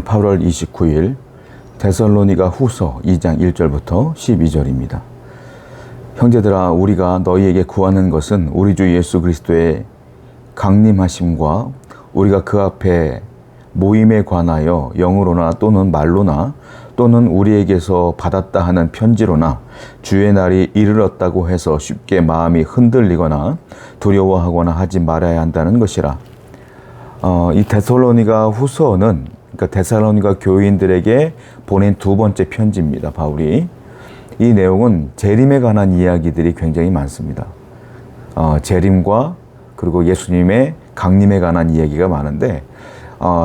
오늘은 8월 29일 데살로니가 후서 2장 1절부터 12절입니다. 형제들아, 우리가 너희에게 구하는 것은 우리 주 예수 그리스도의 강림하심과 우리가 그 앞에 모임에 관하여 영으로나 또는 말로나 또는 우리에게서 받았다 하는 편지로나 주의 날이 이르렀다고 해서 쉽게 마음이 흔들리거나 두려워하거나 하지 말아야 한다는 것이라. 이 데살로니가 후서는 데살로니가 교인들에게 보낸 두 번째 편지입니다. 바울이. 이 내용은 재림에 관한 이야기들이 굉장히 많습니다. 재림과 그리고 예수님의 강림에 관한 이야기가 많은데,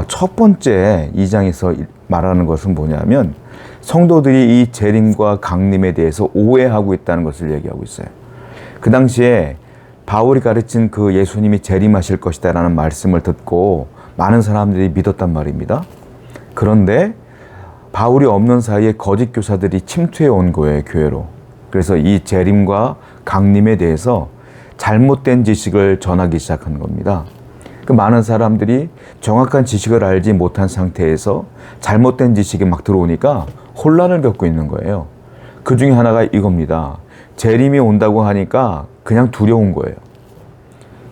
첫 번째 2장에서 말하는 것은 뭐냐면 성도들이 이 재림과 강림에 대해서 오해하고 있다는 것을 얘기하고 있어요. 그 당시에 바울이 가르친 그 예수님이 재림하실 것이다 라는 말씀을 듣고 많은 사람들이 믿었단 말입니다. 그런데 바울이 없는 사이에 거짓 교사들이 침투해 온 거예요, 교회로. 그래서 이 재림과 강림에 대해서 잘못된 지식을 전하기 시작한 겁니다. 그 많은 사람들이 정확한 지식을 알지 못한 상태에서 잘못된 지식이 막 들어오니까 혼란을 겪고 있는 거예요. 그 중에 하나가 이겁니다. 재림이 온다고 하니까 그냥 두려운 거예요.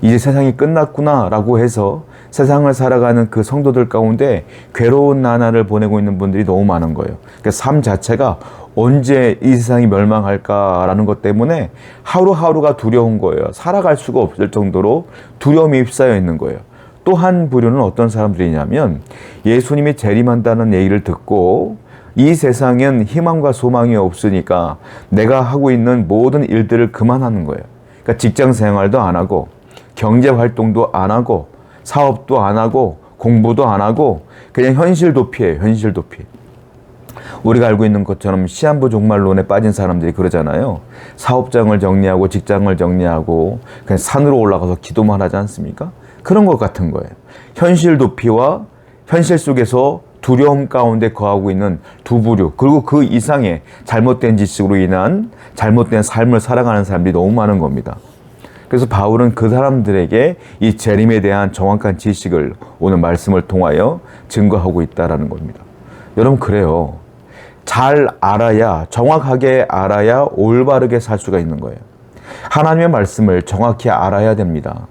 이제 세상이 끝났구나 라고 해서 세상을 살아가는 그 성도들 가운데 괴로운 나날을 보내고 있는 분들이 너무 많은 거예요. 그러니까 삶 자체가 언제 이 세상이 멸망할까라는 것 때문에 하루하루가 두려운 거예요. 살아갈 수가 없을 정도로 두려움이 휩싸여 있는 거예요. 또 한 부류는 어떤 사람들이냐면 예수님이 재림한다는 얘기를 듣고 이 세상엔 희망과 소망이 없으니까 내가 하고 있는 모든 일들을 그만하는 거예요. 그러니까 직장 생활도 안 하고 경제 활동도 안 하고 사업도 안 하고 공부도 안 하고 그냥 현실 도피예요. 현실 도피. 우리가 알고 있는 것처럼 시한부 종말론에 빠진 사람들이 그러잖아요. 사업장을 정리하고 직장을 정리하고 그냥 산으로 올라가서 기도만 하지 않습니까? 그런 것 같은 거예요. 현실 도피와 현실 속에서 두려움 가운데 거하고 있는 두 부류, 그리고 그 이상의 잘못된 지식으로 인한 잘못된 삶을 살아가는 사람들이 너무 많은 겁니다. 그래서 바울은 그 사람들에게 이 재림에 대한 정확한 지식을 오늘 말씀을 통하여 증거하고 있다는 겁니다. 여러분, 그래요. 잘 알아야, 정확하게 알아야 올바르게 살 수가 있는 거예요. 하나님의 말씀을 정확히 알아야 됩니다.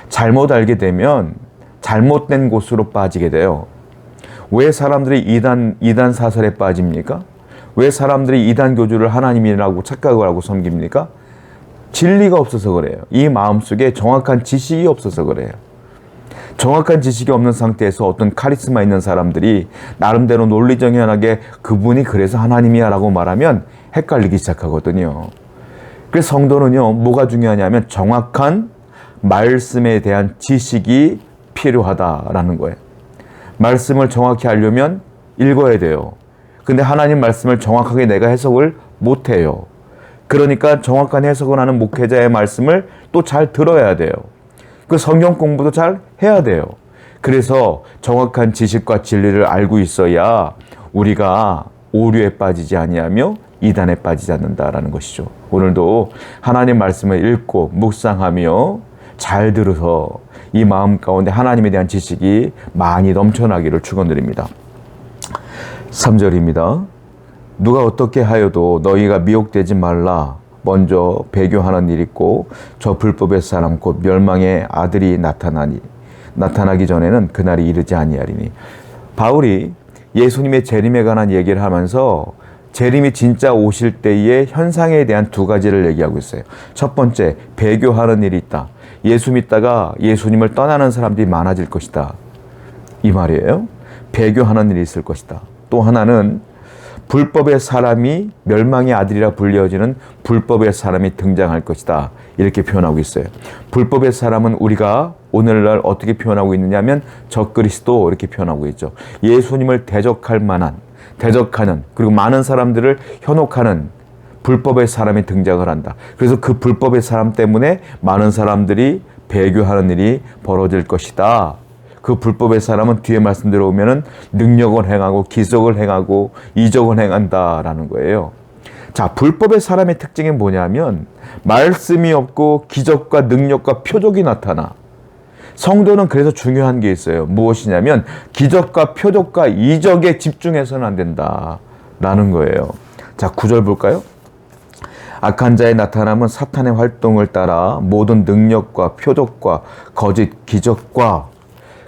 잘못 알게 되면 잘못된 곳으로 빠지게 돼요. 왜 사람들이 이단 사설에 빠집니까? 왜 사람들이 이단 교주를 하나님이라고 착각을 하고 섬깁니까? 진리가 없어서 그래요. 이 마음속에 정확한 지식이 없어서 그래요. 정확한 지식이 없는 상태에서 어떤 카리스마 있는 사람들이 나름대로 논리정연하게 그분이 그래서 하나님이야 라고 말하면 헷갈리기 시작하거든요. 그래서 성도는요, 뭐가 중요하냐면 정확한 말씀에 대한 지식이 필요하다라는 거예요. 말씀을 정확히 알려면 읽어야 돼요. 근데 하나님 말씀을 정확하게 내가 해석을 못해요. 그러니까 정확한 해석을 하는 목회자의 말씀을 또 잘 들어야 돼요. 그 성경 공부도 잘 해야 돼요. 그래서 정확한 지식과 진리를 알고 있어야 우리가 오류에 빠지지 아니하며 이단에 빠지지 않는다라는 것이죠. 오늘도 하나님 말씀을 읽고 묵상하며 잘 들어서 이 마음 가운데 하나님에 대한 지식이 많이 넘쳐나기를 축원드립니다. 3절입니다. 누가 어떻게 하여도 너희가 미혹되지 말라. 먼저 배교하는 일이 있고 저 불법의 사람 곧 멸망의 아들이 나타나기 전에는 그날이 이르지 아니하리니. 바울이 예수님의 재림에 관한 얘기를 하면서 재림이 진짜 오실 때의 현상에 대한 두 가지를 얘기하고 있어요. 첫 번째, 배교하는 일이 있다. 예수 믿다가 예수님을 떠나는 사람들이 많아질 것이다. 이 말이에요. 배교하는 일이 있을 것이다. 또 하나는 불법의 사람이 멸망의 아들이라 불려지는 불법의 사람이 등장할 것이다. 이렇게 표현하고 있어요. 불법의 사람은 우리가 오늘날 어떻게 표현하고 있느냐면 적그리스도 이렇게 표현하고 있죠. 예수님을 대적하는 그리고 많은 사람들을 현혹하는 불법의 사람이 등장을 한다. 그래서 그 불법의 사람 때문에 많은 사람들이 배교하는 일이 벌어질 것이다. 그 불법의 사람은 뒤에 말씀대로 보면은 능력을 행하고 기적을 행하고 이적을 행한다라는 거예요. 자, 불법의 사람의 특징이 뭐냐면 말씀이 없고 기적과 능력과 표적이 나타나. 성도는 그래서 중요한 게 있어요. 무엇이냐면 기적과 표적과 이적에 집중해서는 안 된다라는 거예요. 자, 9절 볼까요? 악한 자의 나타남은 사탄의 활동을 따라 모든 능력과 표적과 거짓 기적과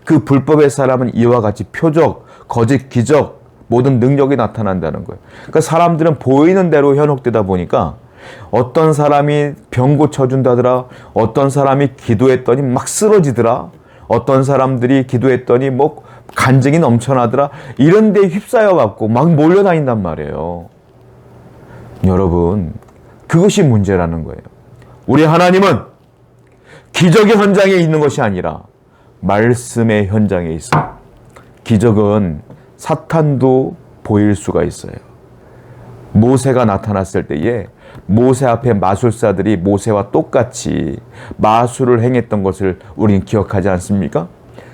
그 불법의 사람은 이와 같이 표적, 거짓 기적, 모든 능력이 나타난다는 거예요. 그러니까 사람들은 보이는 대로 현혹되다 보니까 어떤 사람이 병 고쳐준다더라, 어떤 사람이 기도했더니 막 쓰러지더라, 어떤 사람들이 기도했더니 뭐 간증이 넘쳐나더라, 이런 데 휩싸여 갖고 막 몰려다닌단 말이에요. 여러분, 그것이 문제라는 거예요. 우리 하나님은 기적의 현장에 있는 것이 아니라 말씀의 현장에 있어요. 기적은 사탄도 보일 수가 있어요. 모세가 나타났을 때에 모세 앞에 마술사들이 모세와 똑같이 마술을 행했던 것을 우리는 기억하지 않습니까?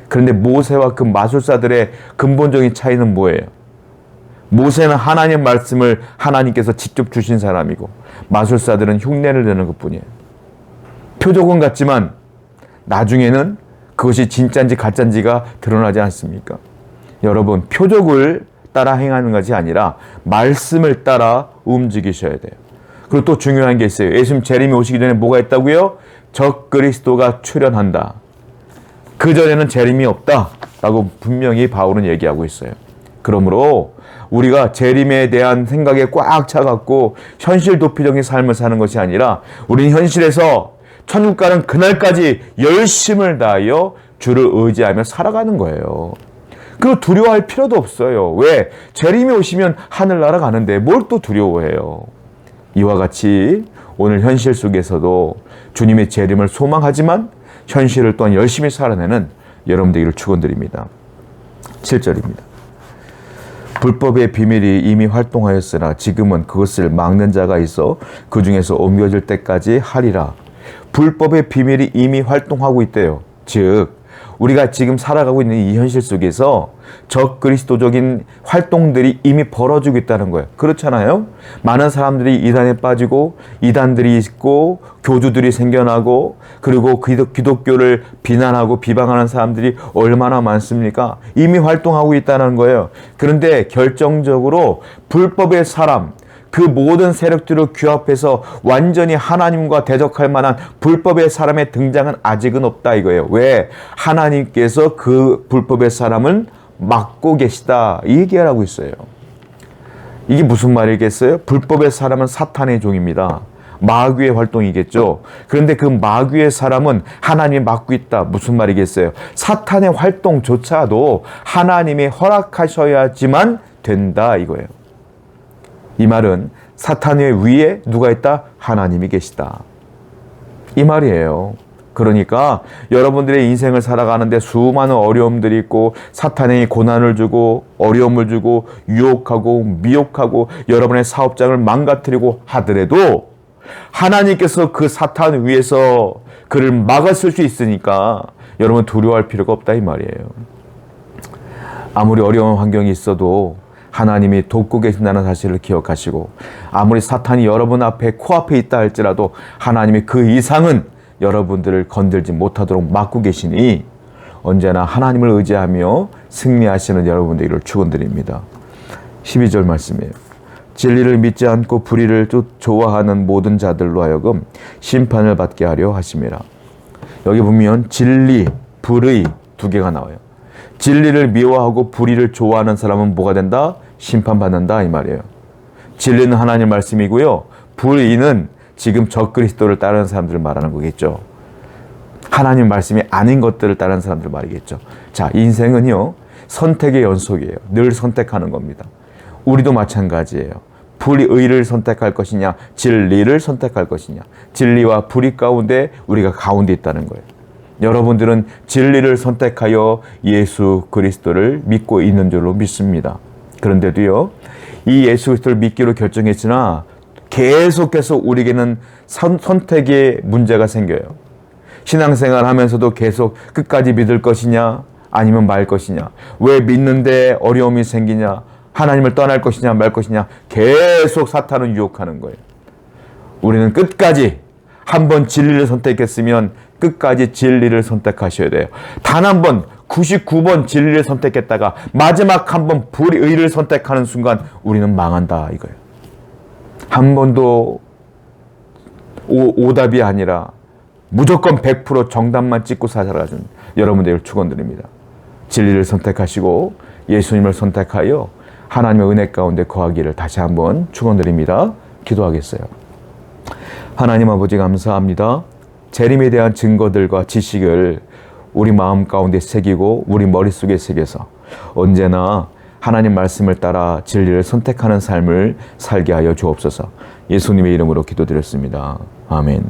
그런데 모세와 그 마술사들의 근본적인 차이는 뭐예요? 모세는 하나님 말씀을 하나님께서 직접 주신 사람이고 마술사들은 흉내를 내는 것뿐이에요. 표적은 같지만 나중에는 그것이 진짜인지 가짜인지가 드러나지 않습니까? 여러분, 표적을 따라 행하는 것이 아니라 말씀을 따라 움직이셔야 돼요. 그리고 또 중요한 게 있어요. 예수님 재림이 오시기 전에 뭐가 있다고요? 적 그리스도가 출현한다. 그 전에는 재림이 없다라고 분명히 바울은 얘기하고 있어요. 그러므로 우리가 재림에 대한 생각에 꽉 차갖고 현실 도피적인 삶을 사는 것이 아니라 우리는 현실에서 천국 가는 그날까지 열심을 다하여 주를 의지하며 살아가는 거예요. 그리고 두려워할 필요도 없어요. 왜? 재림이 오시면 하늘나라 가는데 뭘 또 두려워해요. 이와 같이 오늘 현실 속에서도 주님의 재림을 소망하지만 현실을 또한 열심히 살아내는 여러분 되기를 축원드립니다. 7절입니다. 불법의 비밀이 이미 활동하였으나 지금은 그것을 막는 자가 있어 그 중에서 옮겨질 때까지 하리라. 불법의 비밀이 이미 활동하고 있대요. 즉 우리가 지금 살아가고 있는 이 현실 속에서 적그리스도적인 활동들이 이미 벌어지고 있다는 거예요. 그렇잖아요? 많은 사람들이 이단에 빠지고 이단들이 있고 교주들이 생겨나고 그리고 기독교를 비난하고 비방하는 사람들이 얼마나 많습니까? 이미 활동하고 있다는 거예요. 그런데 결정적으로 불법의 사람, 그 모든 세력들을 규합해서 완전히 하나님과 대적할 만한 불법의 사람의 등장은 아직은 없다 이거예요. 왜? 하나님께서 그 불법의 사람을 막고 계시다 이 얘기를 하고 있어요. 이게 무슨 말이겠어요? 불법의 사람은 사탄의 종입니다. 마귀의 활동이겠죠. 그런데 그 마귀의 사람은 하나님이 막고 있다. 무슨 말이겠어요? 사탄의 활동조차도 하나님이 허락하셔야지만 된다 이거예요. 이 말은 사탄의 위에 누가 있다? 하나님이 계시다. 이 말이에요. 그러니까 여러분들의 인생을 살아가는데 수많은 어려움들이 있고 사탄이 고난을 주고 어려움을 주고 유혹하고 미혹하고 여러분의 사업장을 망가뜨리고 하더라도 하나님께서 그 사탄 위에서 그를 막았을 수 있으니까 여러분 두려워할 필요가 없다 이 말이에요. 아무리 어려운 환경이 있어도 하나님이 돕고 계신다는 사실을 기억하시고 아무리 사탄이 여러분 앞에 코앞에 있다 할지라도 하나님이 그 이상은 여러분들을 건들지 못하도록 막고 계시니 언제나 하나님을 의지하며 승리하시는 여러분들을 축원드립니다. 12절 말씀이에요. 진리를 믿지 않고 불의를 좋아하는 모든 자들로 하여금 심판을 받게 하려 하심이라. 여기 보면 진리, 불의 두 개가 나와요. 진리를 미워하고 불의를 좋아하는 사람은 뭐가 된다? 심판받는다 이 말이에요. 진리는 하나님 말씀이고요. 불의는 지금 적그리스도를 따르는 사람들을 말하는 거겠죠. 하나님 말씀이 아닌 것들을 따르는 사람들 말이겠죠. 자, 인생은요 선택의 연속이에요. 늘 선택하는 겁니다. 우리도 마찬가지예요. 불의를 선택할 것이냐 진리를 선택할 것이냐. 진리와 불의 가운데 우리가 가운데 있다는 거예요. 여러분들은 진리를 선택하여 예수 그리스도를 믿고 있는 줄로 믿습니다. 그런데도요, 이 예수 그리스도를 믿기로 결정했으나 계속해서 우리에게는 선택의 문제가 생겨요. 신앙생활 하면서도 계속 끝까지 믿을 것이냐 아니면 말 것이냐. 왜 믿는데 어려움이 생기냐. 하나님을 떠날 것이냐 말 것이냐. 계속 사탄은 유혹하는 거예요. 우리는 끝까지 한번 진리를 선택했으면 끝까지 진리를 선택하셔야 돼요. 단 한 번 99번 진리를 선택했다가 마지막 한 번 불의를 선택하는 순간 우리는 망한다 이거예요. 한 번도 오답이 아니라 무조건 100% 정답만 찍고 살아가는 여러분들을 축원드립니다. 진리를 선택하시고 예수님을 선택하여 하나님의 은혜 가운데 거하기를 다시 한번 축원드립니다. 기도하겠어요. 하나님 아버지 감사합니다. 재림에 대한 증거들과 지식을 우리 마음 가운데 새기고 우리 머릿속에 새겨서 언제나 하나님 말씀을 따라 진리를 선택하는 삶을 살게 하여 주옵소서. 예수님의 이름으로 기도드렸습니다. 아멘.